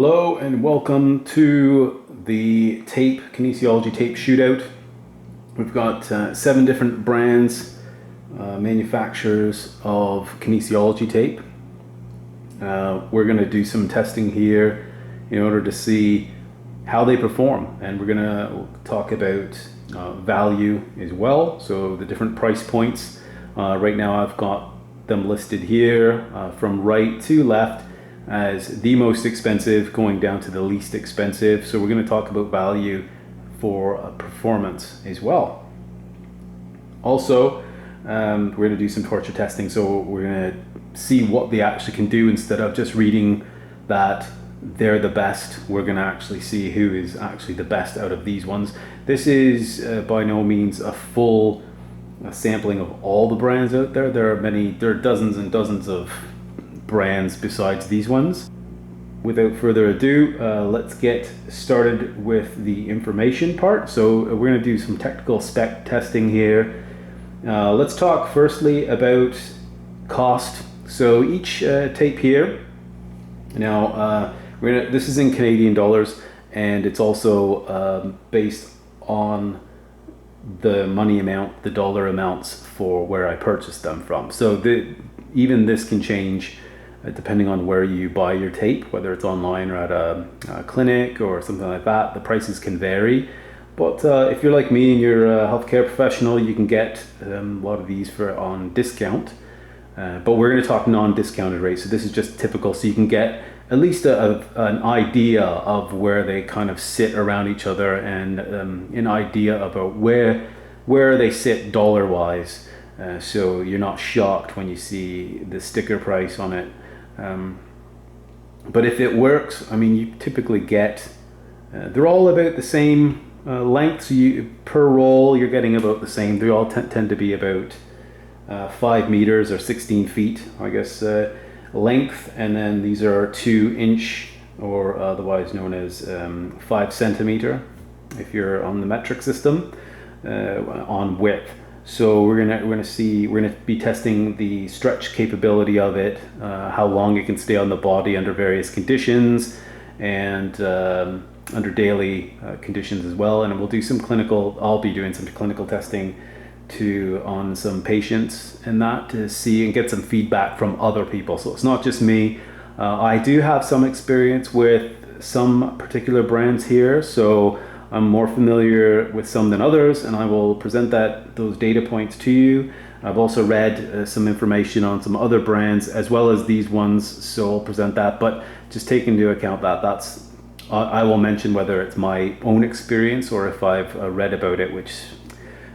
Hello and welcome to the Kinesiology tape shootout. We've got 7 different brands, manufacturers of kinesiology tape. We're going to do some testing here in order to see how they perform, and we're going to talk about value as well, so the different price points. Right now I've got them listed here from right to left as the most expensive going down to the least expensive. So we're going to talk about value for performance as well. Also, we're going to do some torture testing, so we're going to see what they actually can do. Instead of just reading that they're the best, we're going to actually see who is actually the best out of these ones. This is by no means a full sampling of all the brands out there. There are dozens and dozens of brands besides these ones. Without further ado, let's get started with the information part. So we're going to do some technical spec testing here. Let's talk firstly about cost. So each tape here, now this is in Canadian dollars, and it's also based on the money amount, the dollar amounts for where I purchased them from. So even this can change depending on where you buy your tape, whether it's online or at a clinic or something like that. The prices can vary, but if you're like me and you're a healthcare professional, you can get a lot of these on discount, but we're going to talk non-discounted rates. So this is just typical, so you can get at least an idea of where they kind of sit around each other, and an idea about where they sit dollar wise, so you're not shocked when you see the sticker price on it. But if it works, I mean, you typically get, they're all about the same length. So per roll, you're getting about the same. They all tend to be about 5 meters or 16 feet, I guess, length. And then these are 2 inch, or otherwise known as 5 centimeter, if you're on the metric system, on width. So we're gonna be testing the stretch capability of it, how long it can stay on the body under various conditions, and under daily conditions as well. And we'll do some clinical. I'll be doing some clinical testing on some patients and that, to see and get some feedback from other people. So it's not just me. I do have some experience with some particular brands here, so I'm more familiar with some than others, and I will present those data points to you. I've also read some information on some other brands as well as these ones, so I'll present that. But just take into account that I will mention whether it's my own experience or if I've read about it, which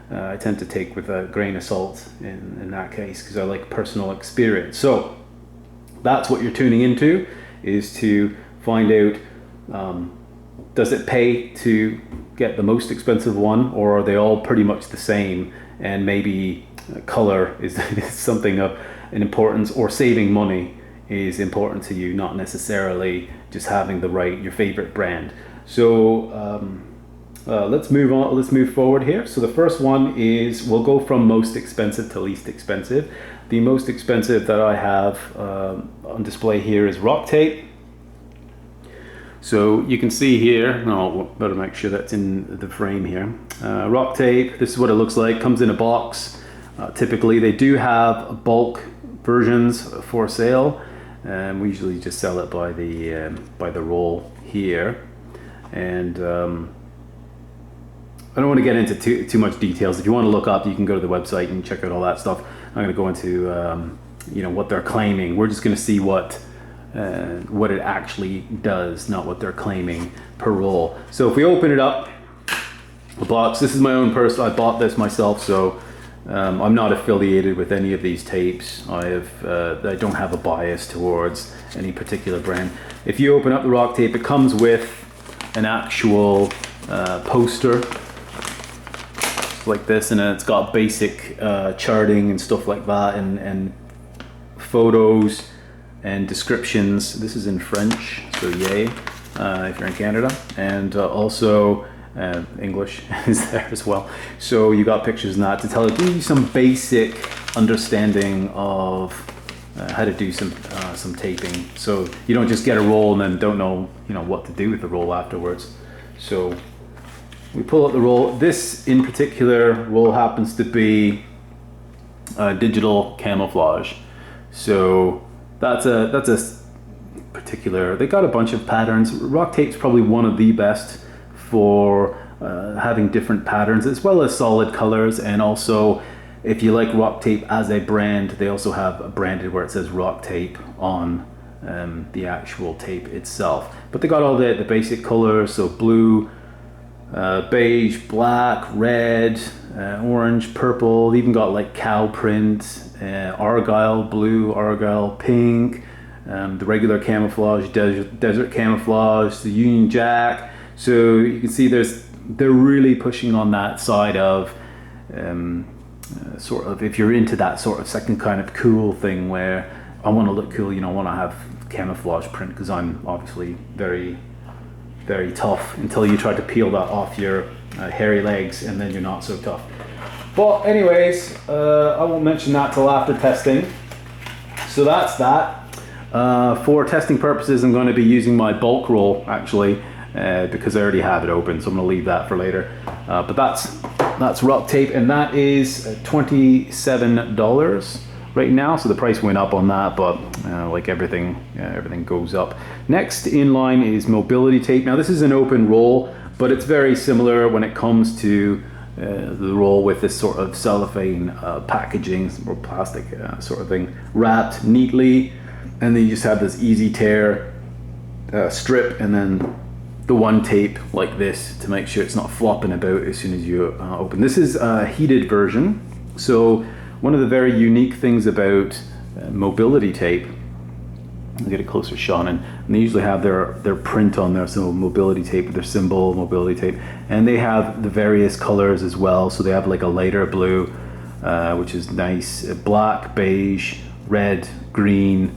I tend to take with a grain of salt in that case, because I like personal experience. So that's what you're tuning into, is to find out, does it pay to get the most expensive one, or are they all pretty much the same? And maybe color is something of an importance, or saving money is important to you, not necessarily just having your favorite brand. So let's move on. Let's move forward here. So the first one is, we'll go from most expensive to least expensive. The most expensive that I have on display here is Rocktape. So you can see here, better make sure that's in the frame here. Rocktape, this is what it looks like, comes in a box. Typically they do have bulk versions for sale, and we usually just sell it by the roll here. And I don't want to get into too much details. If you want to look up, you can go to the website and check out all that stuff. I'm going to go into what they're claiming. We're just going to see what it actually does, not what they're claiming per roll. So if we open it up, the box, this is my own purse. I bought this myself, so I'm not affiliated with any of these tapes. I don't have a bias towards any particular brand. If you open up the Rocktape, it comes with an actual poster like this, and it's got basic charting and stuff like that, and photos and descriptions. This is in French, so yay, if you're in Canada, and also English is there as well. So you got pictures and that to give you some basic understanding of how to do some taping. So you don't just get a roll and then don't know, what to do with the roll afterwards. So we pull out the roll. This in particular roll happens to be digital camouflage. So that's a particular, they got a bunch of patterns. Rocktape's probably one of the best for having different patterns as well as solid colors. And also, if you like Rocktape as a brand, they also have a branded where it says Rocktape on the actual tape itself. But they got all the basic colors, so blue, beige, black, red, orange, purple. They even got like cow print, argyle blue, argyle pink, the regular camouflage, desert camouflage, the Union Jack. So you can see they're really pushing on that side of sort of, if you're into that sort of second kind of cool thing where I want to look cool, I want to have camouflage print, because I'm obviously very, very tough until you try to peel that off your hairy legs, and then you're not so tough. But anyways, I won't mention that till after testing. So that's that. For testing purposes, I'm going to be using my bulk roll actually, because I already have it open, so I'm going to leave that for later. But that's Rocktape, and that is $27 right now. So the price went up on that, but like everything goes up. Next in line is mobility tape. Now this is an open roll, but it's very similar when it comes to the roll with this sort of cellophane packaging or plastic sort of thing, wrapped neatly, and then you just have this easy tear strip, and then the one tape like this to make sure it's not flopping about as soon as you open. This is a heated version. So one of the very unique things about mobility tape, I'll get a closer shot in, and they usually have their print on there, so mobility tape with their symbol, mobility tape, and they have the various colors as well. So they have like a lighter blue, which is nice, black, beige, red, green,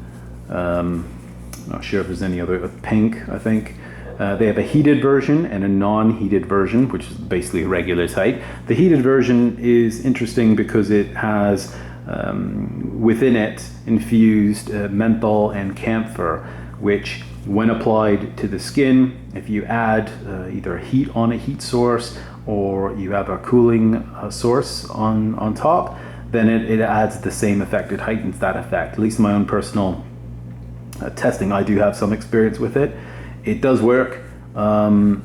not sure if there's any other, pink, I think. They have a heated version and a non-heated version, which is basically a regular type. The heated version is interesting because it has within it infused menthol and camphor, which when applied to the skin, if you add either heat on a heat source or you have a cooling source on top, then it adds the same effect. It heightens that effect. At least in my own personal testing, I do have some experience with it. It does work in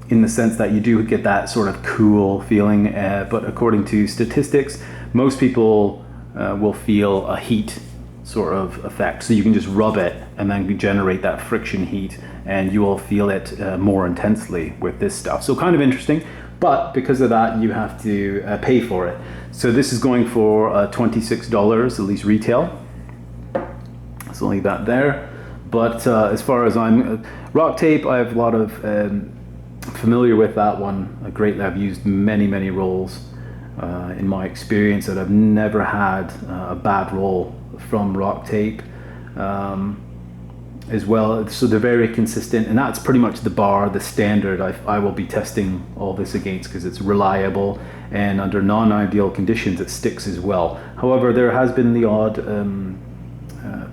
the sense that you do get that sort of cool feeling, but according to statistics, most people will feel a heat sort of effect. So you can just rub it and then generate that friction heat, and you will feel it more intensely with this stuff. So kind of interesting, but because of that, you have to pay for it. So this is going for $26, at least retail. So I'll leave that there. But as far as Rocktape, I have a lot of familiar with that one greatly. I've used many rolls in my experience, and I've never had a bad roll from Rocktape as well. So they're very consistent, and that's pretty much the bar, the standard I will be testing all this against, because it's reliable, and under non-ideal conditions it sticks as well. However, there has been the odd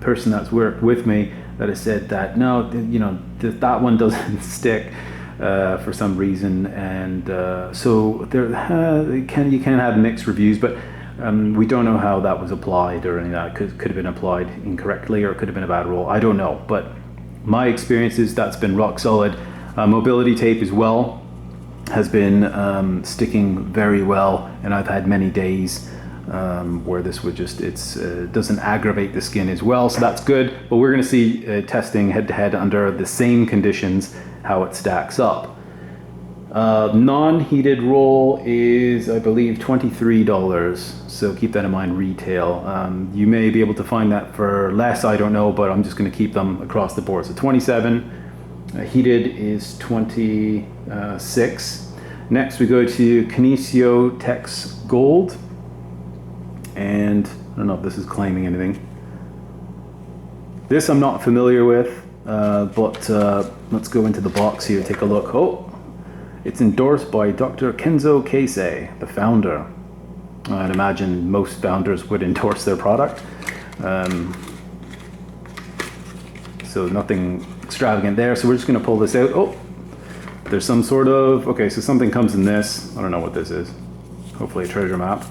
person that's worked with me that has said that no, that one doesn't stick for some reason, and so there you can have mixed reviews, but we don't know how that was applied or any of that. Could have been applied incorrectly, or it could have been a bad roll. I don't know, but my experience is that's been rock solid. Mobility tape as well has been sticking very well, and I've had many days where this would just doesn't aggravate the skin as well, so that's good. But we're going to see testing head to head under the same conditions how it stacks up. Non-heated roll is, I believe, $23, so keep that in mind, retail. You may be able to find that for less, I don't know, but I'm just going to keep them across the board. So 27, heated is 26. Next we go to Kinesio Tex Gold, and I don't know if this is claiming anything. This I'm not familiar with, but let's go into the box here, take a look. Oh, it's endorsed by Dr. Kenzo Keisei, the founder. I'd imagine most founders would endorse their product. So nothing extravagant there. So we're just going to pull this out. Oh, there's some sort of, okay, so something comes in this. I don't know what this is. Hopefully a treasure map.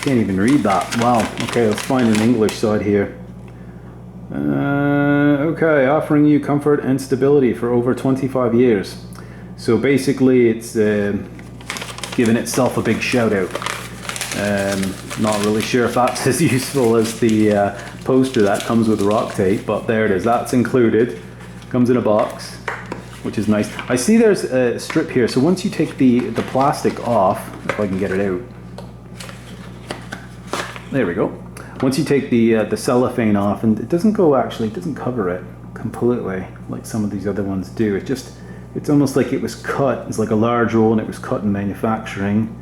Can't even read that. Wow. Okay, let's find an English side here. Okay, offering you comfort and stability for over 25 years. So basically it's giving itself a big shout out. Not really sure if that's as useful as the poster that comes with Rocktape, but there it is. That's included. Comes in a box, which is nice. I see there's a strip here. So once you take the plastic off, if I can get it out. There we go. Once you take the cellophane off, and it doesn't go, actually, it doesn't cover it completely like some of these other ones do. It's almost like it was cut. It's like a large roll and it was cut in manufacturing.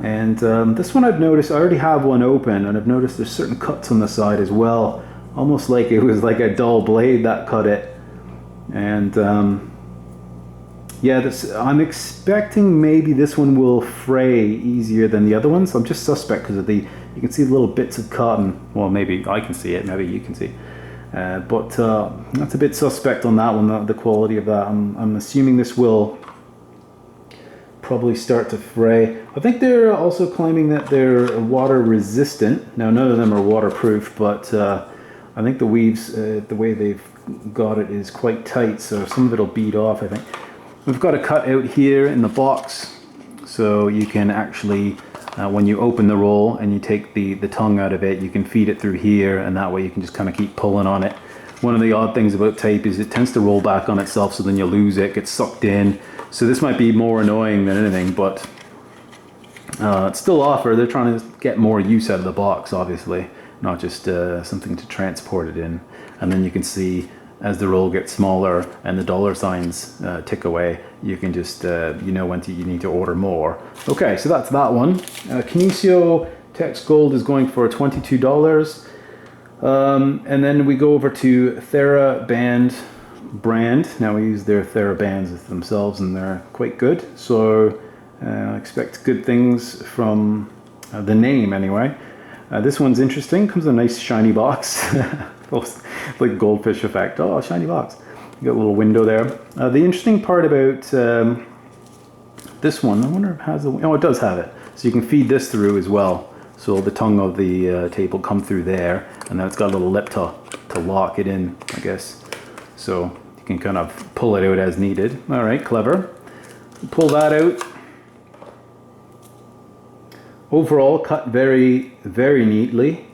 And this one I've noticed, I already have one open, and I've noticed there's certain cuts on the side as well. Almost like it was like a dull blade that cut it. And yeah, I'm expecting maybe this one will fray easier than the other ones. I'm just suspect because of you can see the little bits of cotton. Well, maybe I can see it, maybe you can see. But that's a bit suspect on that one, the quality of that. I'm assuming this will probably start to fray. I think they're also claiming that they're water resistant. Now, none of them are waterproof, but I think the weaves, the way they've got it is quite tight, so some of it'll bead off, I think. We've got a cut out here in the box, so you can actually, when you open the roll and you take the tongue out of it, you can feed it through here, and that way you can just kind of keep pulling on it. One of the odd things about tape is it tends to roll back on itself, so then you lose it, gets sucked in. So this might be more annoying than anything, but it's still offer. They're trying to get more use out of the box, obviously, not just something to transport it in. And then you can see as the roll gets smaller and the dollar signs tick away, you can just, you know when you need to order more. Okay, so that's that one. Kinesio Tex Gold is going for $22. And then we go over to Theraband brand. Now we use their Therabands themselves and they're quite good. So I expect good things from the name anyway. This one's interesting, comes in a nice shiny box. Like goldfish effect. Oh, shiny box. You got a little window there. The interesting part about this one, I wonder if it has oh, it does have it. So you can feed this through as well. So the tongue of the tape will come through there, and then it's got a little lip to lock it in, I guess. So you can kind of pull it out as needed. All right, clever. Pull that out. Overall, cut very, very neatly.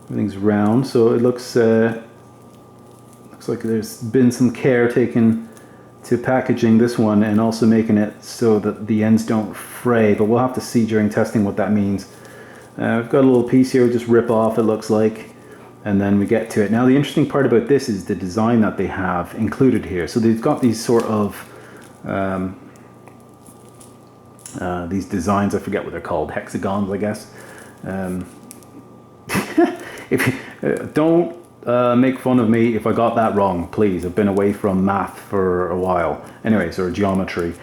Everything's round, so it looks like there's been some care taken to packaging this one and also making it so that the ends don't fray, but we'll have to see during testing what that means. I've got a little piece here, just rip off, it looks like, and then we get to it. Now the interesting part about this is the design that they have included here. So they've got these sort of these designs, I forget what they're called, hexagons, I guess. Don't make fun of me if I got that wrong, please. I've been away from math for a while. Anyways, or geometry.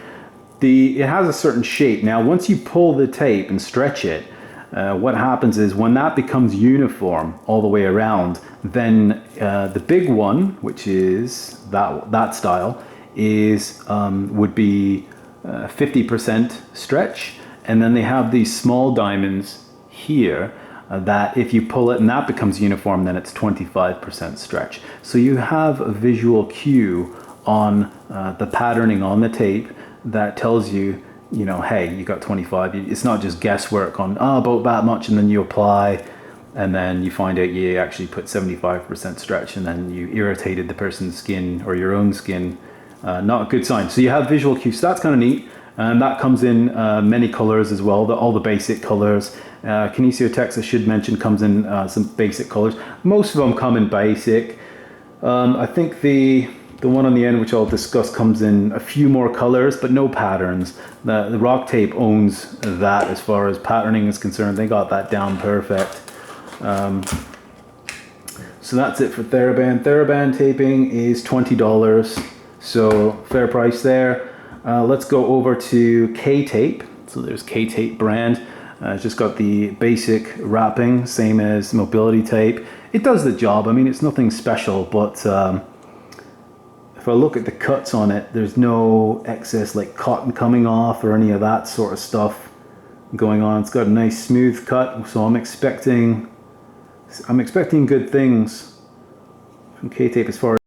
It has a certain shape. Now, once you pull the tape and stretch it, what happens is when that becomes uniform all the way around, then the big one, which is that style, is would be 50% stretch, and then they have these small diamonds here that if you pull it and that becomes uniform, then it's 25% stretch. So you have a visual cue on the patterning on the tape that tells you, you know, hey, you got 25. It's not just guesswork on, oh, about that much, and then you apply, and then you find out you actually put 75% stretch, and then you irritated the person's skin or your own skin. Not a good sign. So you have visual cues. So that's kind of neat. And that comes in many colors as well, all the basic colors. Kinesio Tex, I should mention, comes in some basic colors. Most of them come in basic. I think the one on the end, which I'll discuss, comes in a few more colors, but no patterns. The Rocktape owns that as far as patterning is concerned. They got that down perfect. So that's it for Theraband. Theraband taping is $20, so fair price there. Let's go over to K-Tape. So there's K-Tape brand. It's just got the basic wrapping, same as mobility tape. It does the job. I mean, it's nothing special, but if I look at the cuts on it, there's no excess like cotton coming off or any of that sort of stuff going on. It's got a nice smooth cut, so I'm expecting good things from K-Tape as far as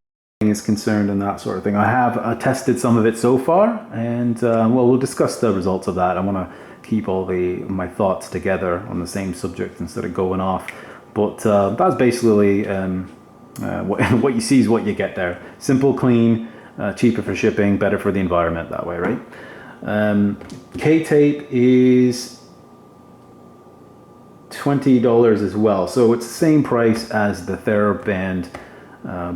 is concerned and that sort of thing. I have tested some of it so far, and well, we'll discuss the results of that. I want to keep all my thoughts together on the same subject instead of going off. But that's basically what you see is what you get there. Simple, clean, cheaper for shipping, better for the environment that way, right? K-Tape is $20 as well, so it's the same price as the Theraband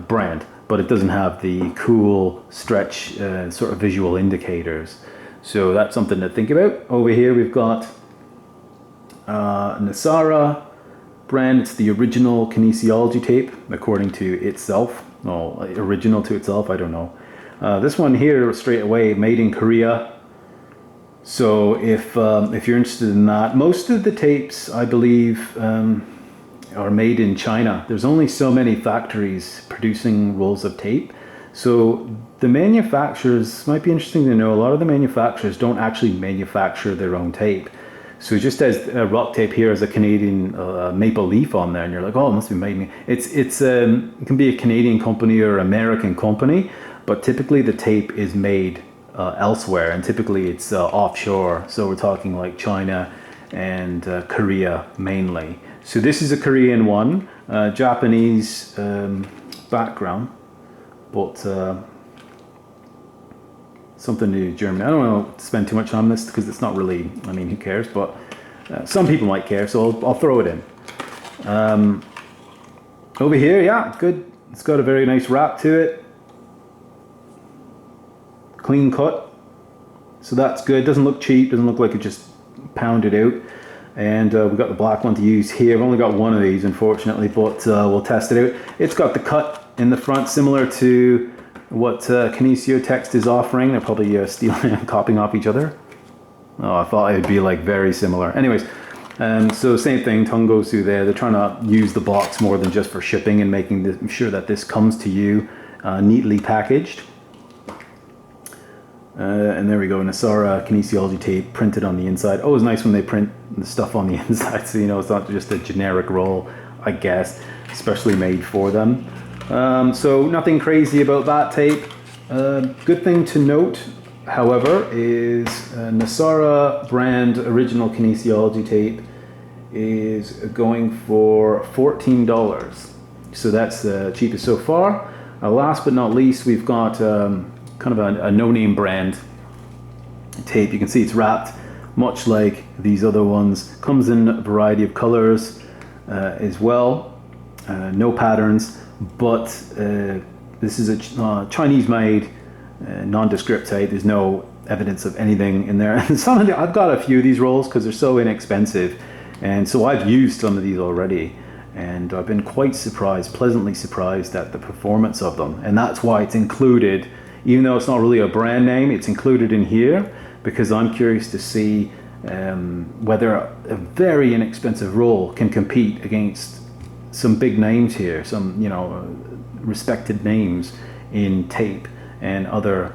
brand, but it doesn't have the cool stretch sort of visual indicators. So that's something to think about. Over here we've got Nasara brand. It's the original kinesiology tape, according to itself. Well, original to itself, I don't know. This one here, straight away, made in Korea. So if you're interested in that, most of the tapes, I believe, are made in China. There's only so many factories producing rolls of tape. So the manufacturers, might be interesting to know, a lot of the manufacturers don't actually manufacture their own tape. So just as Rocktape here has a Canadian maple leaf on there, and you're like, oh, it must be made in... It can be a Canadian company or American company, but typically the tape is made elsewhere, and typically it's offshore. So we're talking like China and Korea mainly. So this is a Korean one, Japanese background, but something to Germany. I don't want to spend too much on this because it's not really, I mean, who cares, but some people might care, so I'll throw it in. Over here, yeah, good. It's got a very nice wrap to it. Clean cut. So that's good. Doesn't look cheap, doesn't look like it just pounded out. And we've got the black one to use here. I've only got one of these, unfortunately, but we'll test it out. It's got the cut in the front, similar to what Kinesio Text is offering. They're probably stealing and copying off each other. Oh, I thought it would be like very similar. Anyways, so same thing, tongue goes through there. They're trying to use the box more than just for shipping and making sure that this comes to you neatly packaged. And there we go, Nasara Kinesiology tape printed on the inside. Always nice when they print the stuff on the inside, so you know it's not just a generic roll, I guess, especially made for them. So nothing crazy about that tape. Good thing to note, however, is Nasara brand original kinesiology tape is going for $14. So that's the cheapest so far. Last but not least, we've got kind of a no-name brand tape. You can see it's wrapped much like these other ones. Comes in a variety of colors as well. No patterns, but this is a Chinese-made nondescript tape. There's no evidence of anything in there. And I've got a few of these rolls because they're so inexpensive, and so I've used some of these already, and I've been quite surprised, pleasantly surprised at the performance of them. And that's why it's included, even though it's not really a brand name, it's included in here because I'm curious to see whether a very inexpensive roll can compete against some big names here, some respected names in tape and other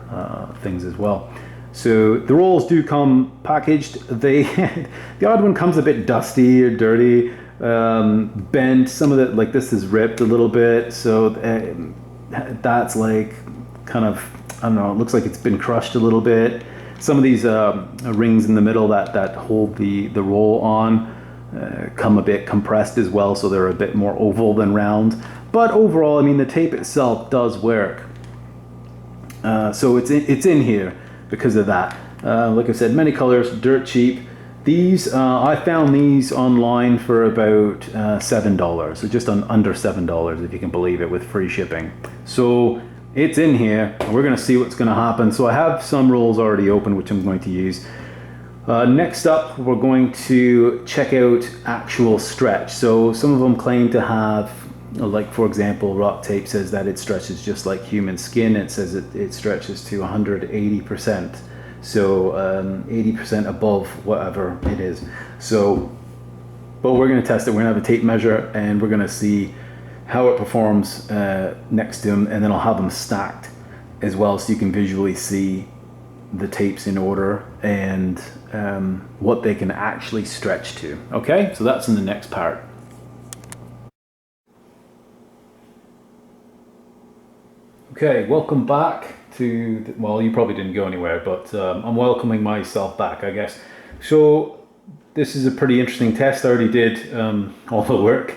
things as well. So the rolls do come packaged. The odd one comes a bit dusty or dirty, bent. Some of it, like this, is ripped a little bit. So that's like kind of, I don't know, it looks like it's been crushed a little bit. Some of these rings in the middle that hold the roll on come a bit compressed as well, so they're a bit more oval than round. But overall, I mean, the tape itself does work. So it's in here because of that. Like I said, many colors, dirt cheap. These, I found these online for about $7, so just under $7 if you can believe it, with free shipping. So it's in here, and we're gonna see what's gonna happen. So I have some rolls already open, which I'm going to use. Next up, we're going to check out actual stretch. So some of them claim to have like for example, Rocktape says that it stretches just like human skin. It says it stretches to 180%. So 80% above whatever it is. So, but we're going to test it. We're going to have a tape measure and we're going to see how it performs next to them, and then I'll have them stacked as well so you can visually see the tapes in order and what they can actually stretch to. Okay, so that's in the next part. Okay, welcome back to, well, you probably didn't go anywhere, but I'm welcoming myself back, I guess. So this is a pretty interesting test. I already did all the work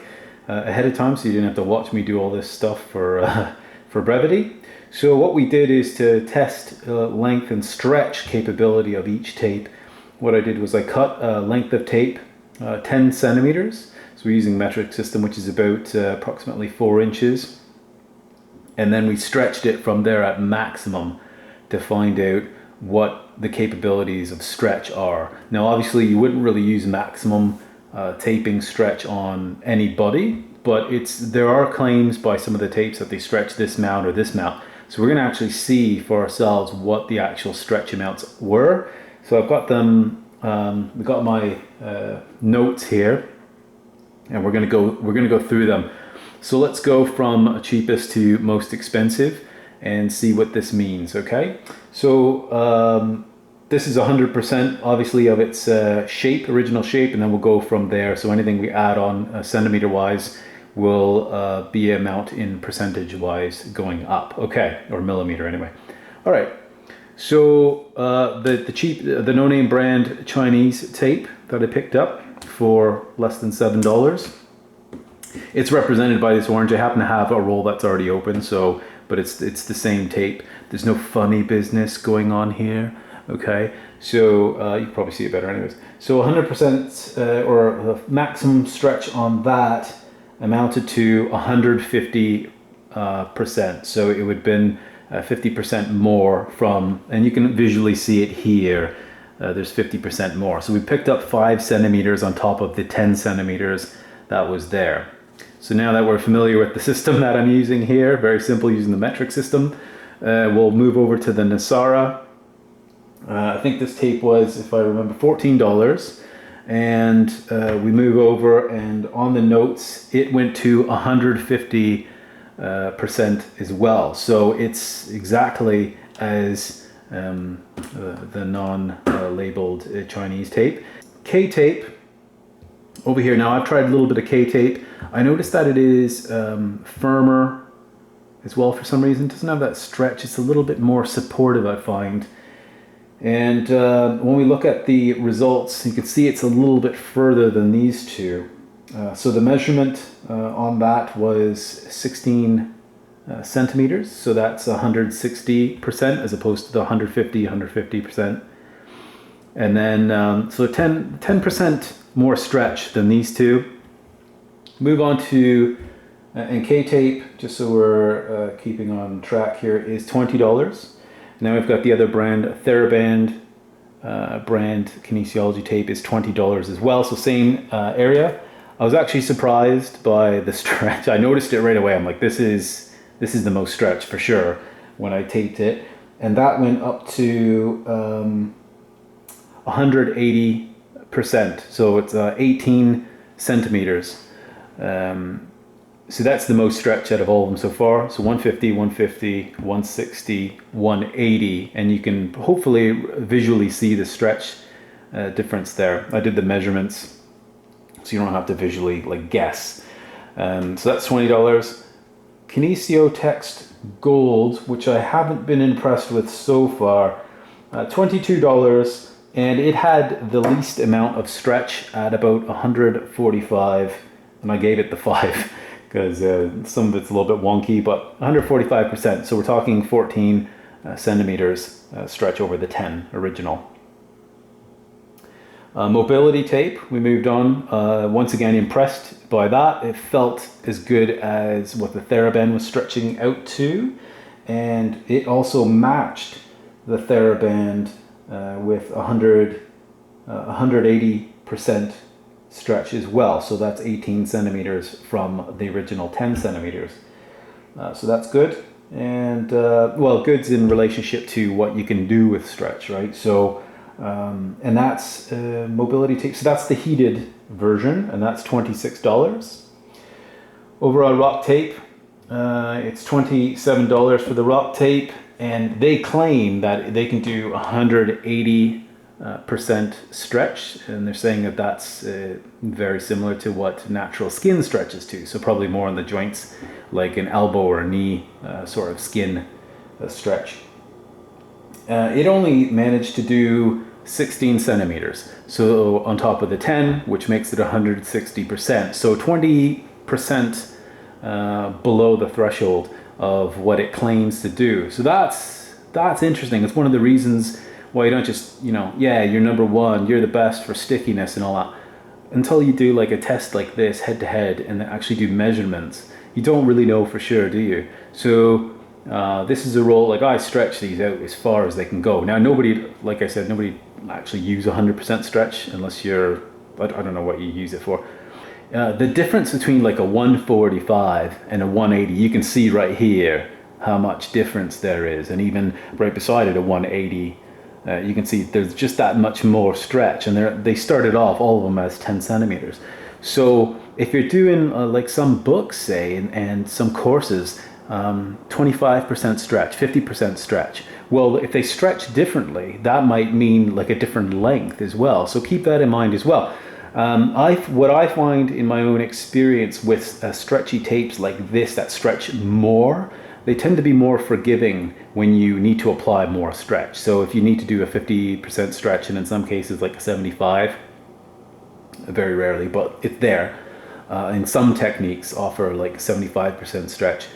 ahead of time, so you didn't have to watch me do all this stuff for brevity. So what we did is to test length and stretch capability of each tape. What I did was I cut a length of tape 10 centimeters. So we're using metric system, which is about approximately 4 inches. And then we stretched it from there at maximum to find out what the capabilities of stretch are. Now obviously you wouldn't really use maximum taping stretch on any body, but there are claims by some of the tapes that they stretch this amount or this amount. So we're going to actually see for ourselves what the actual stretch amounts were. So I've got them, we've got my notes here, and we're going to go through them. So let's go from cheapest to most expensive and see what this means. Okay, so this is 100% obviously of its shape, original shape, and then we'll go from there. So anything we add on centimeter wise will be amount in percentage wise going up. Okay, or millimeter anyway. All right, so the no-name brand Chinese tape that I picked up for less than $7. It's represented by this orange. I happen to have a roll that's already open, so but it's the same tape. There's no funny business going on here. Okay, so you can probably see it better anyways. So 100% or maximum stretch on that amounted to 150%. So it would have been 50% more from, and you can visually see it here. There's 50% more. So we picked up 5 centimeters on top of the 10 centimeters that was there. So now that we're familiar with the system that I'm using here, very simple using the metric system, we'll move over to the Nasara. I think this tape was, if I remember, $14. And we move over, and on the notes it went to 150% as well. So it's exactly as the non-labeled Chinese tape. K-tape over here. Now I've tried a little bit of K-tape. I noticed that it is firmer as well for some reason. It doesn't have that stretch. It's a little bit more supportive, I find. And when we look at the results, you can see it's a little bit further than these two. So the measurement on that was 16 centimeters. So that's 160% as opposed to the 150%. And then, so 10% more stretch than these two. Move on to, and K-tape, just so we're keeping on track here, is $20. Now we've got the other brand, Theraband Brand Kinesiology tape is $20 as well, so same area. I was actually surprised by the stretch. I noticed it right away. I'm like, this is the most stretch for sure when I taped it, and that went up to 180%. So it's 18 centimeters. So that's the most stretch out of all of them so far. So 150, 150, 160, 180, and you can hopefully visually see the stretch difference there. I did the measurements, so you don't have to visually like guess. So that's $20. Kinesio Text Gold, which I haven't been impressed with so far, $22, and it had the least amount of stretch at about 145, and I gave it the 5. Because some of it's a little bit wonky, but 145%. So we're talking 14 centimeters stretch over the 10 original. Mobility tape, we moved on. Once again, impressed by that. It felt as good as what the Theraband was stretching out to, and it also matched the Theraband with 180% stretch as well. So that's 18 centimeters from the original 10 centimeters. So that's good. And well, good's in relationship to what you can do with stretch, right? So, and that's mobility tape. So that's the heated version, and that's $26. Over on Rocktape, it's $27 for the Rocktape, and they claim that they can do 180% stretch, and they're saying that that's very similar to what natural skin stretches to. So probably more on the joints, like an elbow or a knee sort of skin stretch. It only managed to do 16 centimeters. So on top of the 10, which makes it 160%. So 20% below the threshold of what it claims to do. So that's interesting. It's one of the reasons why you don't just, yeah, you're number one, you're the best for stickiness and all that. Until you do like a test like this head to head and actually do measurements, you don't really know for sure, do you? So this is a roll, like I stretch these out as far as they can go. Now nobody, like I said, nobody actually use 100% stretch unless you're, I don't know what you use it for. The difference between like a 145 and a 180, you can see right here how much difference there is. And even right beside it, a 180, you can see there's just that much more stretch. And they started off, all of them, as 10 centimeters. So if you're doing like some books, say, and some courses, 25% stretch, 50% stretch. Well, if they stretch differently, that might mean like a different length as well. So keep that in mind as well. What I find in my own experience with stretchy tapes like this that stretch more, they tend to be more forgiving when you need to apply more stretch. So if you need to do a 50% stretch, and in some cases like a 75, very rarely, but it's there. And some techniques offer like 75% stretch.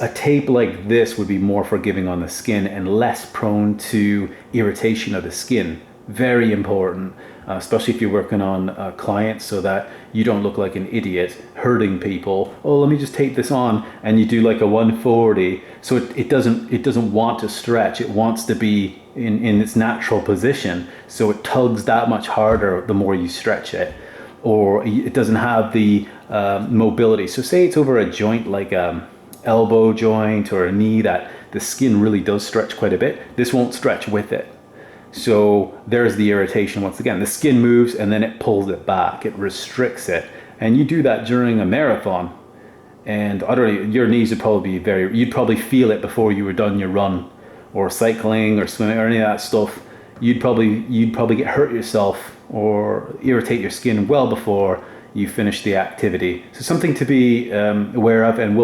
A tape like this would be more forgiving on the skin and less prone to irritation of the skin. Very important, especially if you're working on clients, so that you don't look like an idiot hurting people. Oh, let me just tape this on, and you do like a 140. So it doesn't want to stretch. It wants to be in its natural position. So it tugs that much harder the more you stretch it, or it doesn't have the mobility. So say it's over a joint like elbow joint or a knee that the skin really does stretch quite a bit. This won't stretch with it. So there's the irritation once again. The skin moves and then it pulls it back. It restricts it. And you do that during a marathon. And I don't know, your knees would probably be you'd probably feel it before you were done your run, or cycling or swimming or any of that stuff. You'd probably get hurt yourself or irritate your skin well before you finish the activity. So something to be aware of, and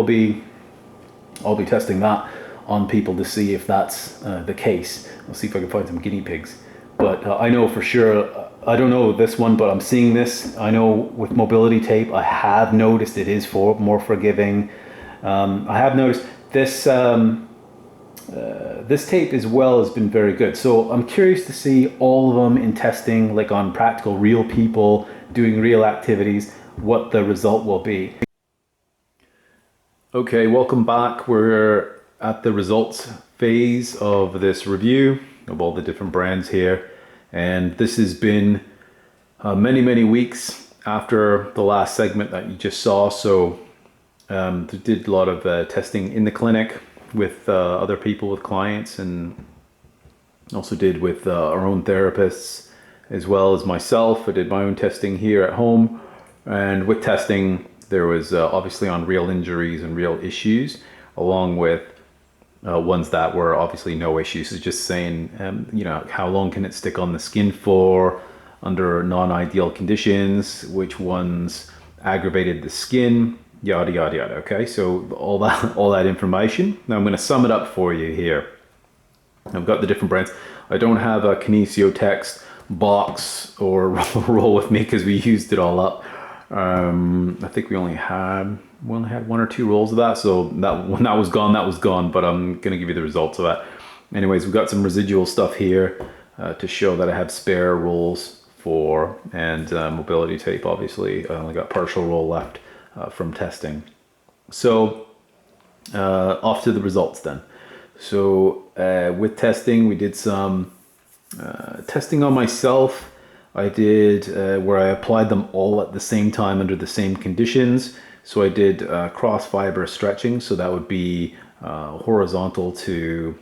I'll be testing that on people to see if that's the case. I'll see if I can find some guinea pigs. But I know for sure, I don't know this one, but I'm seeing this. I know with mobility tape, I have noticed it is more forgiving. I have noticed this this tape as well has been very good. So I'm curious to see all of them in testing, like on practical, real people doing real activities, what the result will be. Okay, welcome back. We're at the results phase of this review of all the different brands here, and this has been many weeks after the last segment that you just saw. So did a lot of testing in the clinic with other people, with clients, and also did with our own therapists as well as myself. I did my own testing here at home, and with testing there was obviously on real injuries and real issues, along with ones that were obviously no issues. So just saying, how long can it stick on the skin for under non-ideal conditions, which ones aggravated the skin, yada yada yada. Okay, so all that information. Now I'm going to sum it up for you here. I've got the different brands. I don't have a Kinesio text box or roll with me because we used it all up. I think we only had one or two rolls of that, so when that was gone, but I'm gonna give you the results of that. Anyways, we've got some residual stuff here to show that I have spare rolls for, and mobility tape. Obviously I only got partial roll left from testing. So off to the results then. So with testing, we did some testing on myself. I did where I applied them all at the same time under the same conditions. So I did cross fiber stretching, so that would be horizontal to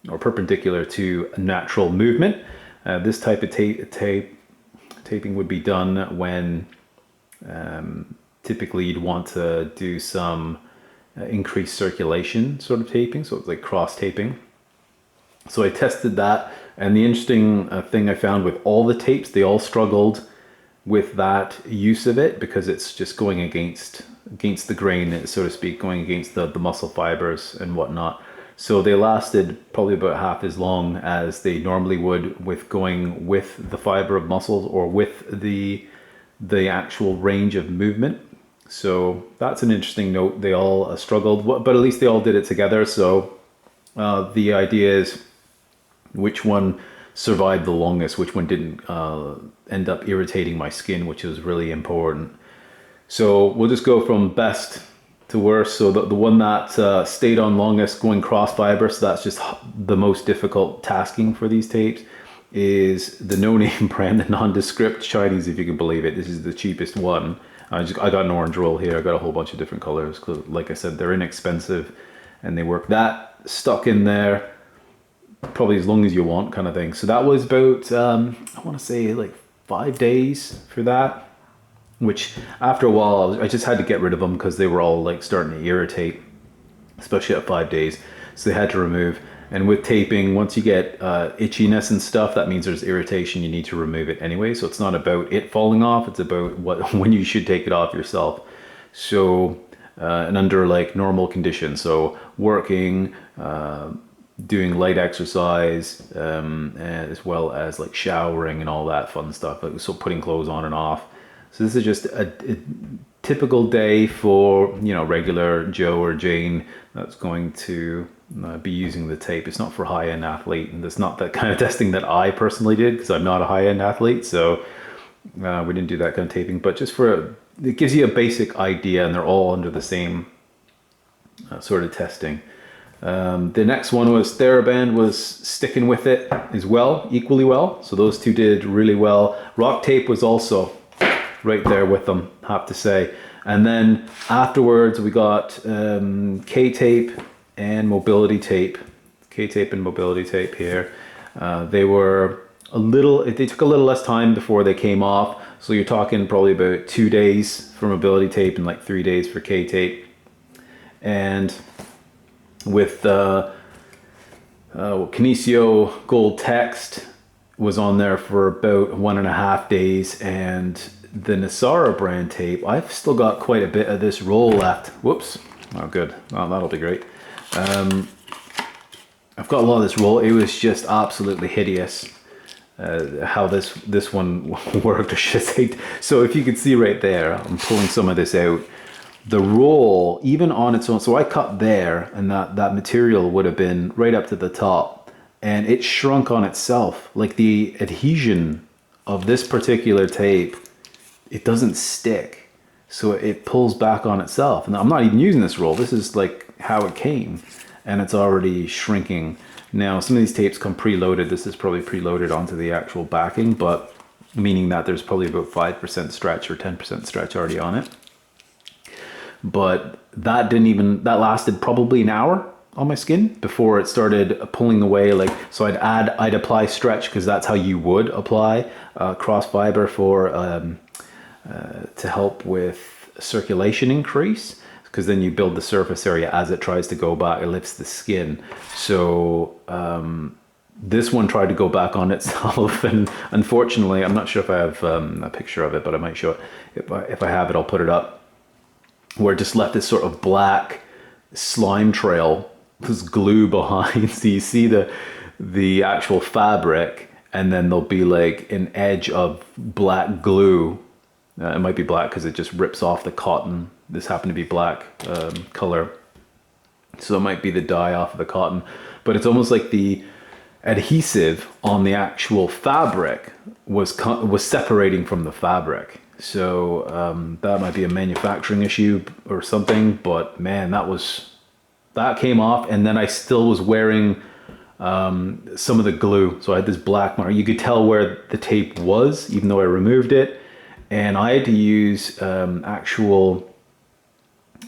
or perpendicular to natural movement. This type of taping would be done when typically you'd want to do some increased circulation sort of taping, so it's like cross taping. So I tested that, and the interesting thing I found with all the tapes, they all struggled with that use of it because it's just going against the grain, so to speak, going against the muscle fibers and whatnot. So they lasted probably about half as long as they normally would with going with the fiber of muscles or with the actual range of movement. So that's an interesting note. They all struggled, but at least they all did it together. So the idea is which one survived the longest, which one didn't end up irritating my skin, which is really important. So we'll just go from best to worst. So the one that stayed on longest, going cross fiber, so that's just the most difficult tasking for these tapes, is the no-name brand, the nondescript Chinese, if you can believe it. This is the cheapest one. I got an orange roll here. I got a whole bunch of different colors because, like I said, they're inexpensive and they work. That stuck in there probably as long as you want, kind of thing. So that was about I want to say like 5 days for that, which after a while I just had to get rid of them because they were all like starting to irritate, especially at 5 days. So they had to remove. And with taping, once you get itchiness and stuff, that means there's irritation. You need to remove it anyway. So it's not about it falling off. It's about when you should take it off yourself. So and under like normal conditions, so working, doing light exercise, as well as like showering and all that fun stuff. So putting clothes on and off. So this is just a typical day for, you know, regular Joe or Jane that's going to be using the tape. It's not for high-end athlete, and it's not that kind of testing that I personally did because I'm not a high-end athlete. So we didn't do that kind of taping, but just it gives you a basic idea, and they're all under the same sort of testing. The next one was Theraband was sticking with it as well, equally well. So those two did really well. Rocktape was also right there with them, have to say. And then afterwards we got K-tape and mobility tape. K-tape and mobility tape here. They took a little less time before they came off. So you're talking probably about 2 days for mobility tape and like 3 days for K-tape. And with Kinesio Gold Text was on there for about 1.5 days, and the Nasara brand tape, I've still got quite a bit of this roll left. Whoops. Oh, good. Oh, that'll be great. I've got a lot of this roll. It was just absolutely hideous how this one worked, I should say. So if you could see right there, I'm pulling some of this out. The roll, even on its own, so I cut there, and that material would have been right up to the top, and it shrunk on itself. Like the adhesion of this particular tape, it doesn't stick, so it pulls back on itself. And I'm not even using this roll. This is like how it came, and it's already shrinking. Now some of these tapes come preloaded. This is probably preloaded onto the actual backing, but meaning that there's probably about 5% stretch or 10% stretch already on it. But that lasted probably an hour on my skin before it started pulling away. Like, so I'd apply stretch, because that's how you would apply cross fiber for to help with circulation increase, because then you build the surface area as it tries to go back. It lifts the skin. So this one tried to go back on itself, and unfortunately, I'm not sure if I have a picture of it, but I might show it. If I have it, I'll put it up, where it just left this sort of black slime trail, this glue behind. So you see the actual fabric, and then there'll be like an edge of black glue. It might be black because it just rips off the cotton. This happened to be black color, so it might be the dye off of the cotton. But it's almost like the adhesive on the actual fabric was separating from the fabric. So that might be a manufacturing issue or something, but man, that came off, and then I still was wearing some of the glue. So I had this black mark. You could tell where the tape was, even though I removed it. And I had to use actual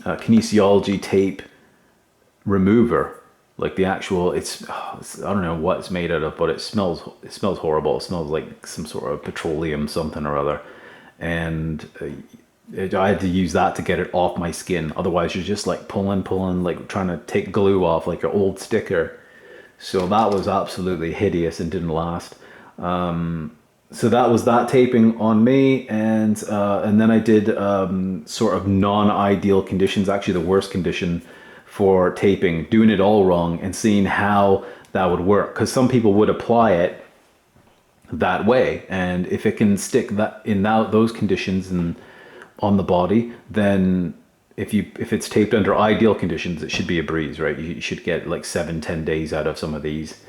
Kinesiology tape remover, like the actual. I don't know what it's made out of, but it smells horrible. It smells like some sort of petroleum something or other, and I had to use that to get it off my skin. Otherwise, you're just like pulling, like trying to take glue off like an old sticker. So that was absolutely hideous and didn't last. So that was that taping on me, and then I did sort of non-ideal conditions, actually the worst condition for taping, doing it all wrong and seeing how that would work. Because some people would apply it that way, and if it can stick that in those conditions and on the body, then if it's taped under ideal conditions, it should be a breeze, right? You should get like 7-10 days out of some of these,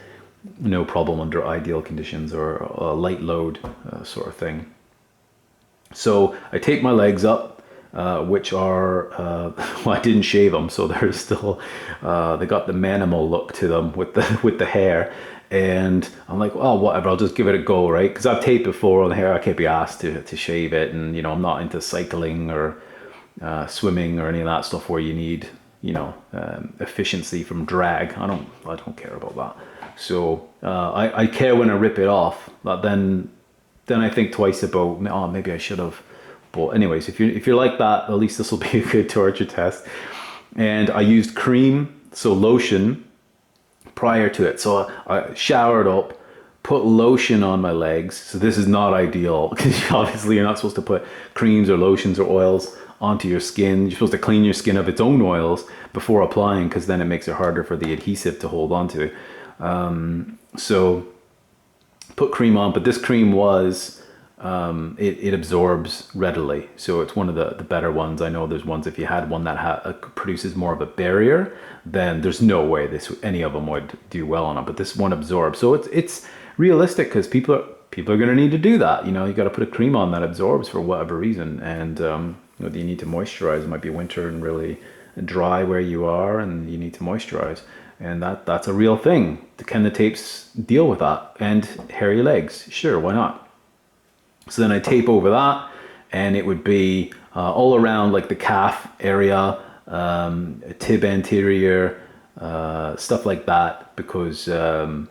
no problem under ideal conditions or a light load sort of thing. So I taped my legs up, which are well, I didn't shave them, so they're still they got the manimal look to them with the hair. And I'm like, oh, whatever, I'll just give it a go, right? Because I've taped before on the hair. I can't be asked to shave it, and I'm not into cycling or swimming or any of that stuff where you need efficiency from drag. I don't care about that. So I care when I rip it off, but then I think twice about, oh, maybe I should have. But anyways, if you're like that, at least this will be a good torture test. And I used cream, so lotion, prior to it. So I showered up, put lotion on my legs. So this is not ideal, because obviously you're not supposed to put creams or lotions or oils onto your skin. You're supposed to clean your skin of its own oils before applying, because then it makes it harder for the adhesive to hold onto. So put cream on, but this cream was it absorbs readily, so it's one of the better ones. I know there's ones, if you had one that produces more of a barrier, then there's no way any of them would do well on it, but this one absorbs. So it's realistic, because people are going to need to do that. You got to put a cream on that absorbs for whatever reason, and you need to moisturize. It might be winter and really dry where you are, and you need to moisturize, and that's a real thing. Can the tapes deal with that? And hairy legs, sure, why not? So then I tape over that, and it would be all around like the calf area, tib anterior, stuff like that, because that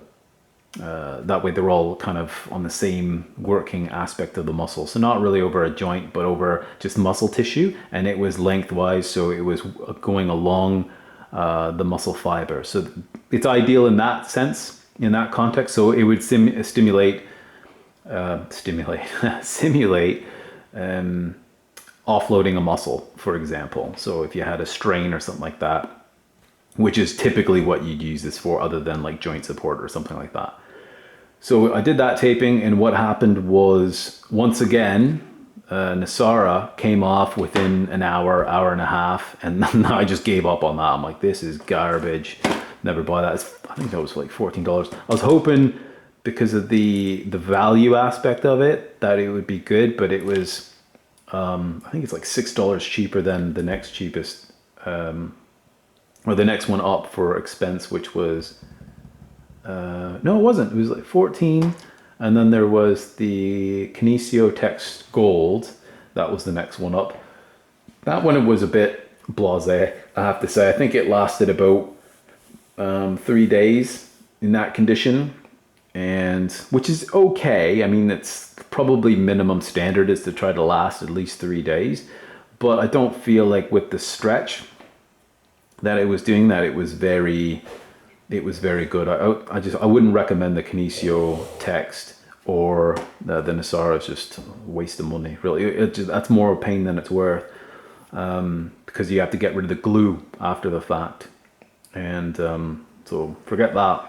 way they're all kind of on the same working aspect of the muscle. So not really over a joint, but over just muscle tissue, and it was lengthwise, so it was going along the muscle fiber. So it's ideal in that sense, in that context. So it would simulate offloading a muscle, for example. So if you had a strain or something like that, which is typically what you'd use this for, other than like joint support or something like that. So I did that taping, and what happened was, once again, Nasara came off within an hour and a half, and then I just gave up on that. I'm like, this is garbage. Never buy that. I think that was like $14. I was hoping, because of the value aspect of it, that it would be good, but it was I think it's like $6 cheaper than the next cheapest, or the next one up for expense, which was no, it wasn't. It was like 14, and then there was the Kinesio Text Gold. That was the next one up. That one, it was a bit blasé, I have to say. I think it lasted about 3 days in that condition, and which is okay. I mean, it's probably minimum standard is to try to last at least 3 days, but I don't feel like with the stretch that it was doing that. It was very good. I wouldn't recommend the Kinesio Text or the Nasara. It's just a waste of money, really. That's more a pain than it's worth, because you have to get rid of the glue after the fact, and so forget that.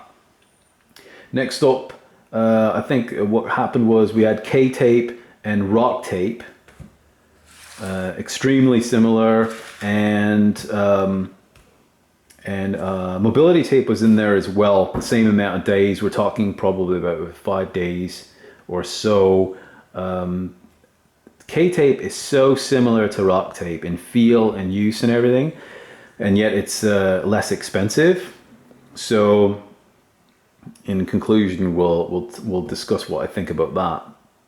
Next up, I think what happened was we had K-tape and Rocktape, extremely similar, and mobility tape was in there as well, the same amount of days. We're talking probably about 5 days or so. K-tape is so similar to Rocktape in feel and use and everything, and yet it's less expensive. So in conclusion, we'll discuss what I think about that.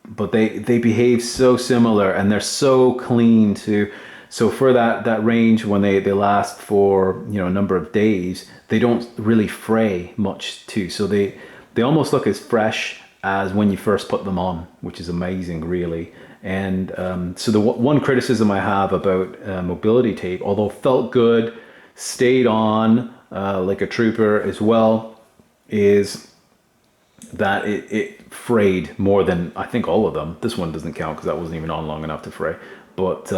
But they behave so similar, and they're so clean too. So for that range, when they last for a number of days, they don't really fray much too. So they almost look as fresh as when you first put them on, which is amazing, really. And so the one criticism I have about mobility tape, although felt good, stayed on like a trooper as well, is that it frayed more than I think all of them. This one doesn't count because that wasn't even on long enough to fray, but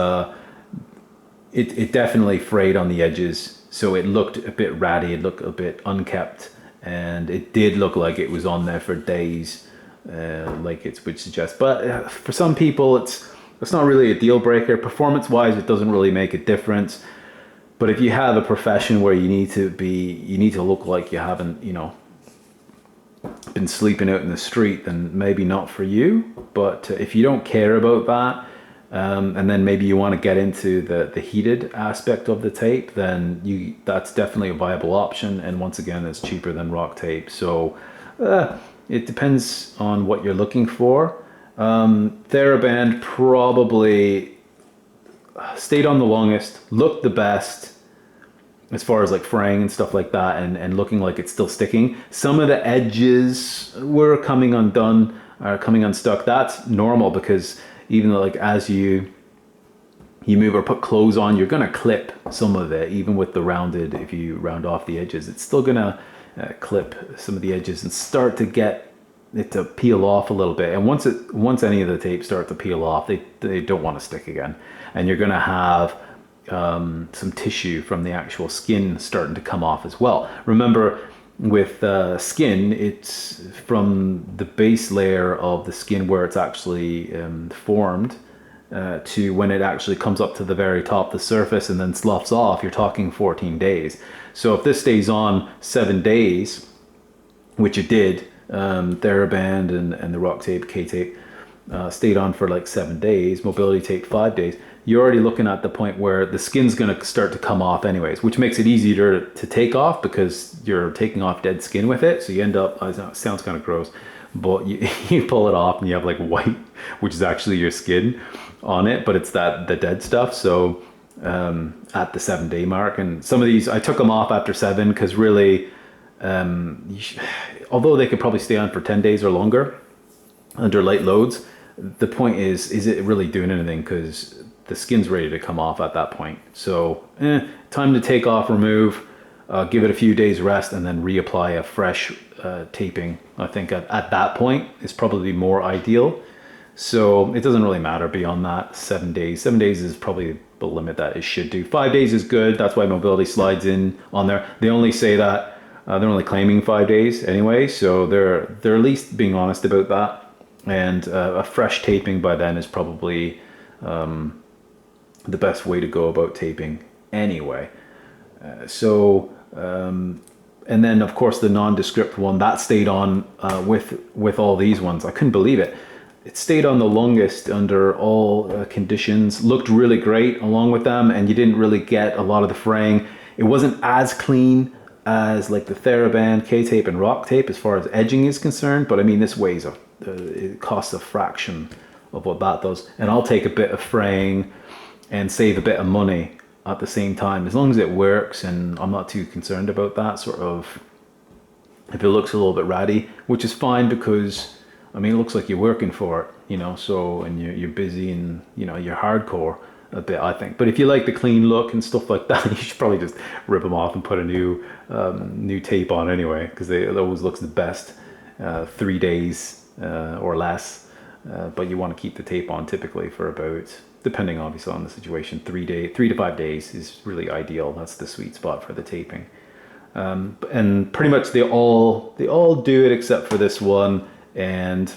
it definitely frayed on the edges. So it looked a bit ratty, it looked a bit unkept, and it did look like it was on there for days, like it would suggest. But for some people, it's not really a deal breaker. Performance wise, it doesn't really make a difference. But if you have a profession where you need to look like you haven't, been sleeping out in the street, then maybe not for you. But if you don't care about that, and then maybe you want to get into the heated aspect of the tape, then that's definitely a viable option. And once again, it's cheaper than Rocktape. So it depends on what you're looking for. Theraband probably stayed on the longest, looked the best as far as like fraying and stuff like that, and looking like it's still sticking. Some of the edges were coming undone, coming unstuck. That's normal, because even though, like, as you move or put clothes on, you're gonna clip some of it. Even with the rounded, if you round off the edges, it's still gonna clip some of the edges and start to get it to peel off a little bit. And once any of the tape start to peel off, they don't want to stick again, and you're gonna have some tissue from the actual skin starting to come off as well. Remember, with skin, it's from the base layer of the skin where it's actually formed to when it actually comes up to the very top, the surface, and then sloughs off, you're talking 14 days. So if this stays on 7 days, which it did, Theraband and the Rocktape, K-tape, stayed on for like 7 days, mobility tape 5 days, you're already looking at the point where the skin's going to start to come off anyways, which makes it easier to take off because you're taking off dead skin with it. So you end up, it sounds kind of gross, but you pull it off and you have like white, which is actually your skin on it, but it's the dead stuff. So at the 7 day mark, and some of these, I took them off after 7 because really, although they could probably stay on for 10 days or longer under light loads, the point is it really doing anything? Because the skin's ready to come off at that point. So time to take off, remove, give it a few days rest, and then reapply a fresh taping. I think at that point is probably more ideal. So it doesn't really matter beyond that. 7 days. 7 days is probably the limit that it should do. 5 days is good. That's why mobility slides in on there. They only say that they're only claiming 5 days anyway, so they're at least being honest about that. And a fresh taping by then is probably the best way to go about taping anyway. And then of course the nondescript one that stayed on with all these ones. I couldn't believe it. It stayed on the longest under all conditions, looked really great along with them, and you didn't really get a lot of the fraying. It wasn't as clean as like the Theraband, K-tape, and Rocktape as far as edging is concerned, but I mean, this weighs it costs a fraction of what that does, and I'll take a bit of fraying and save a bit of money at the same time, as long as it works, and I'm not too concerned about that sort of, if it looks a little bit ratty, which is fine, because I mean, it looks like you're working for it, so, and you're busy, and you're hardcore a bit, I think. But if you like the clean look and stuff like that, you should probably just rip them off and put a new tape on anyway, because it always looks the best 3 days or less, but you want to keep the tape on typically for about, depending obviously on the situation, 3 to 5 days is really ideal. That's the sweet spot for the taping. And pretty much they all do it except for this one and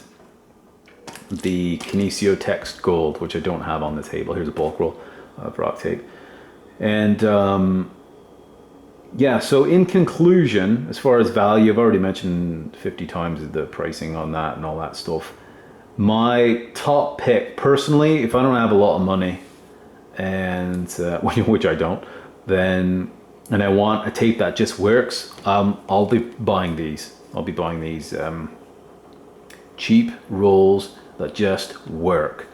the Kinesio Text Gold, which I don't have on the table. Here's a bulk roll of Rocktape. And yeah, so in conclusion, as far as value, I've already mentioned 50 times the pricing on that and all that stuff. My top pick, personally, if I don't have a lot of money, and which I don't, then, and I want a tape that just works, I'll be buying these. I'll be buying these cheap rolls that just work.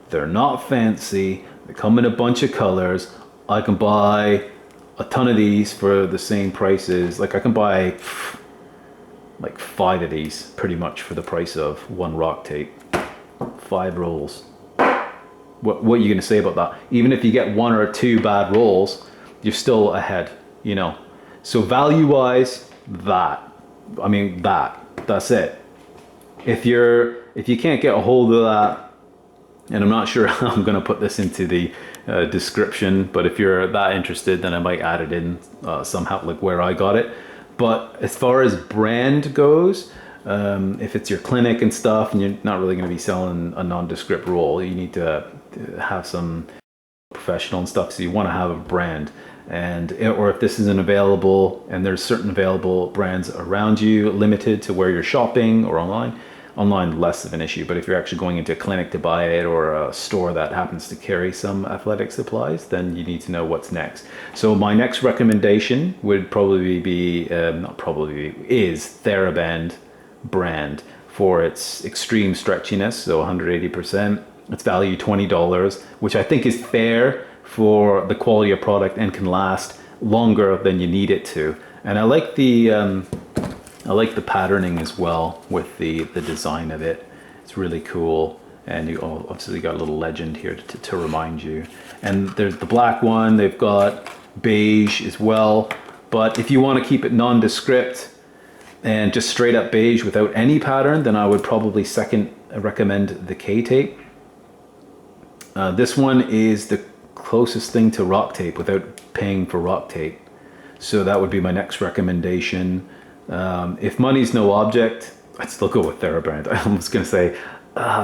They're not fancy. They come in a bunch of colors. I can buy a ton of these for the same prices. Like I can buy like 5 of these pretty much for the price of one Rocktape. 5 rolls. What are you going to say about that? Even if you get 1 or 2 bad rolls, you're still ahead, you know. So value wise, that's it. If you can't get a hold of that, and I'm not sure how I'm going to put this into the description, but if you're that interested, then I might add it in somehow, like where I got it. But as far as brand goes, if it's your clinic and stuff, and you're not really going to be selling a nondescript roll, you need to have some professional and stuff. So you want to have a brand, or if this isn't available, and there's certain available brands around you, limited to where you're shopping or online. Online, less of an issue, but if you're actually going into a clinic to buy it or a store that happens to carry some athletic supplies, then you need to know what's next. So my next recommendation would probably be, is Theraband brand for its extreme stretchiness, so 180%. It's value $20, which I think is fair for the quality of product and can last longer than you need it to. And I like the patterning as well with the design of it. It's really cool. And you obviously got a little legend here to remind you. And there's the black one. They've got beige as well. But if you want to keep it nondescript and just straight up beige without any pattern, then I would probably recommend the K-tape. This one is the closest thing to Rocktape without paying for Rocktape. So that would be my next recommendation. If money's no object, I'd still go with Theraband. I was going to say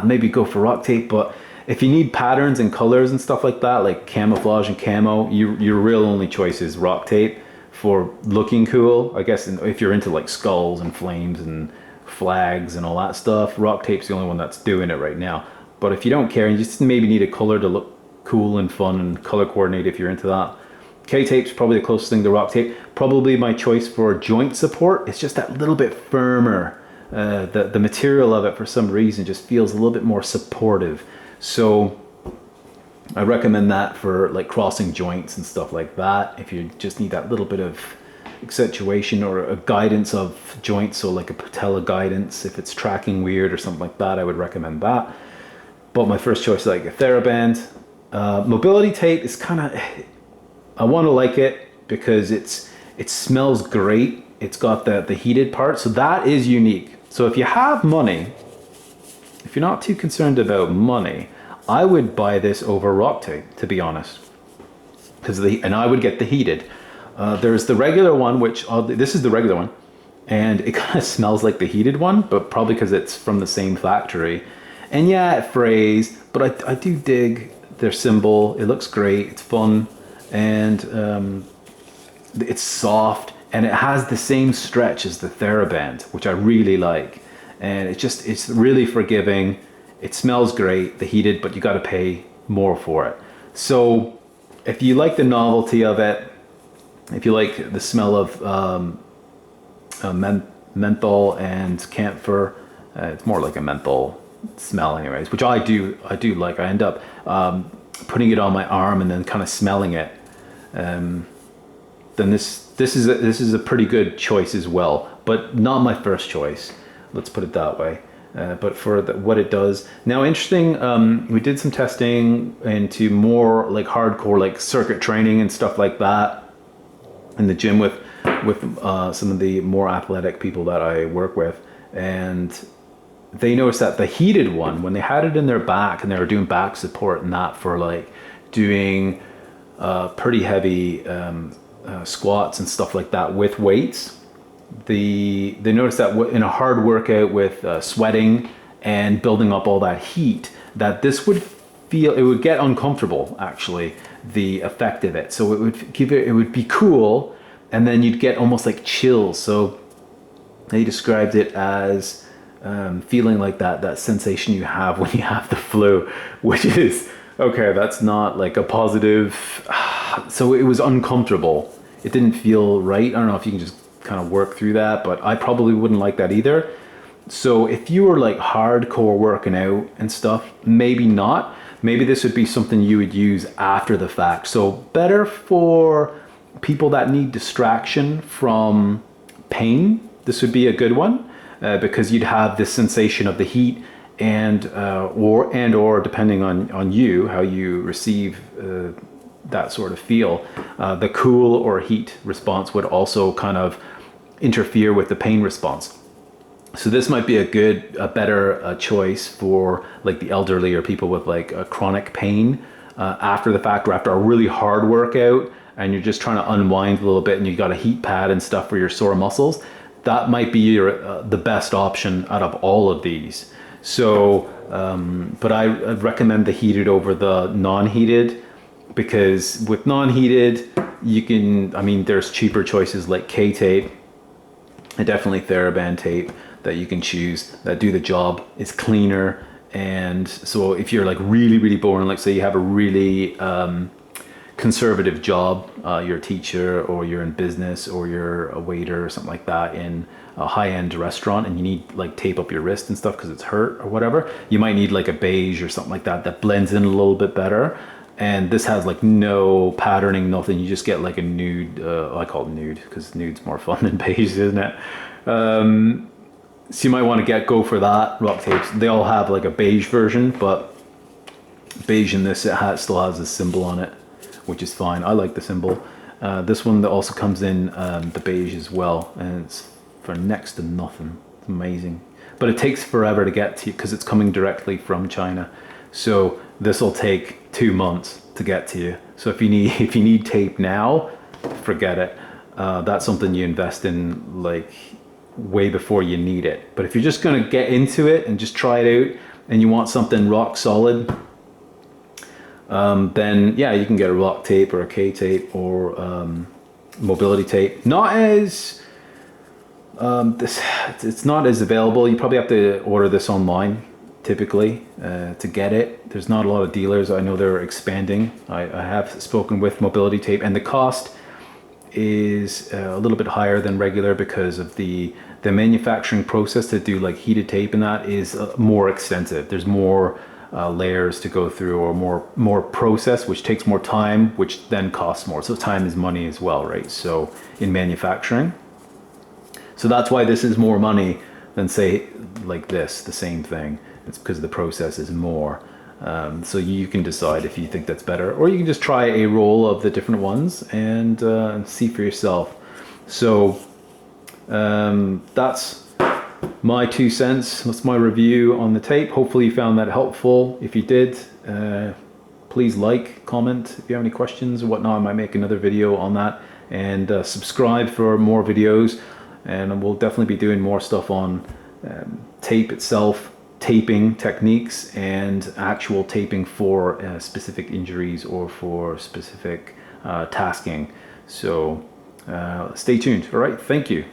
maybe go for Rocktape, but if you need patterns and colors and stuff like that, like camouflage and camo, your real only choice is Rocktape for looking cool. I guess if you're into like skulls and flames and flags and all that stuff, Rocktape's the only one that's doing it right now. But if you don't care and you just maybe need a color to look cool and fun and color coordinate if you're into that, K-tape's probably the closest thing to Rocktape. Probably my choice for joint support. It's just that little bit firmer. The material of it for some reason just feels a little bit more supportive. So I recommend that for like crossing joints and stuff like that. If you just need that little bit of accentuation or a guidance of joints, so like a patella guidance, if it's tracking weird or something like that, I would recommend that. But my first choice is like a Theraband. Mobility tape is kind of, I want to like it because it smells great. It's got the heated part, so that is unique. So if you have money, if you're not too concerned about money, I would buy this over Rocktape, to be honest. And I would get the heated. There's the regular one, this is the regular one, and it kind of smells like the heated one, but probably because it's from the same factory. And yeah, it frays, but I do dig their symbol. It looks great. It's fun. And it's soft, and it has the same stretch as the Theraband, which I really like. And it's really forgiving. It smells great, the heated, but you got to pay more for it. So if you like the novelty of it, if you like the smell of menthol and camphor, it's more like a menthol smell anyways, which I do like. I end up putting it on my arm and then kind of smelling it. Then this is a pretty good choice as well, but not my first choice. Let's put it that way. But for what it does now, interesting. We did some testing into more like hardcore, like circuit training and stuff like that in the gym with some of the more athletic people that I work with, and they noticed that the heated one, when they had it in their back and they were doing back support and that for like doing pretty heavy squats and stuff like that with weights, they noticed that in a hard workout with sweating and building up all that heat, that this would get uncomfortable, actually, the effect of it. So it would be cool, and then you'd get almost like chills. So they described it as feeling like that sensation you have when you have the flu, which is, okay, that's not like a positive. So it was uncomfortable. It didn't feel right. I don't know if you can just kind of work through that, but I probably wouldn't like that either. So if you were like hardcore working out and stuff, maybe not. Maybe this would be something you would use after the fact. So better for people that need distraction from pain. This would be a good one because you'd have this sensation of the heat and or depending on you, how you receive that sort of feel, the cool or heat response would also kind of interfere with the pain response. So this might be a better choice for like the elderly or people with like a chronic pain after the fact or after a really hard workout and you're just trying to unwind a little bit and you got a heat pad and stuff for your sore muscles. That might be your the best option out of all of these. So, but I'd recommend the heated over the non-heated because with non-heated, you can, I mean, there's cheaper choices like K-tape and definitely Theraband tape that you can choose that do the job. It's cleaner. And so if you're like really boring, like say you have a really conservative job, you're a teacher or you're in business or you're a waiter or something like that in a high-end restaurant and you need like tape up your wrist and stuff because it's hurt or whatever, you might need like a beige or something like that that blends in a little bit better. And this has like no patterning, nothing. You just get like a nude, I call it nude because nude's more fun than beige, isn't it? So you might want to go for that. Rocktapes, they all have like a beige version, but beige in this, still has a symbol on it, which is fine. I like the symbol. This one that also comes in the beige as well, and it's for next to nothing. It's amazing. But it takes forever to get to you because it's coming directly from China. So this will take 2 months to get to you. So if you need tape now, forget it. That's something you invest in like way before you need it. But if you're just going to get into it and just try it out and you want something rock solid, then yeah, you can get a Rocktape or a K-tape or mobility tape. Not as it's not as available. You probably have to order this online typically to get it. There's not a lot of dealers. I know they're expanding. I have spoken with mobility tape, and the cost is a little bit higher than regular because of the manufacturing process to do like heated tape, and that is more extensive. There's more layers to go through, or more process, which takes more time, which then costs more. So time is money as well, right? So in manufacturing, so that's why this is more money than say like this, the same thing. It's because the process is more. So you can decide if you think that's better, or you can just try a roll of the different ones and see for yourself. So that's my 2 cents. That's my review on the tape. Hopefully you found that helpful. If you did, please like, comment. If you have any questions or whatnot, I might make another video on that. And subscribe for more videos. And we'll definitely be doing more stuff on tape itself, taping techniques, and actual taping for specific injuries or for specific tasking. So stay tuned. All right, thank you.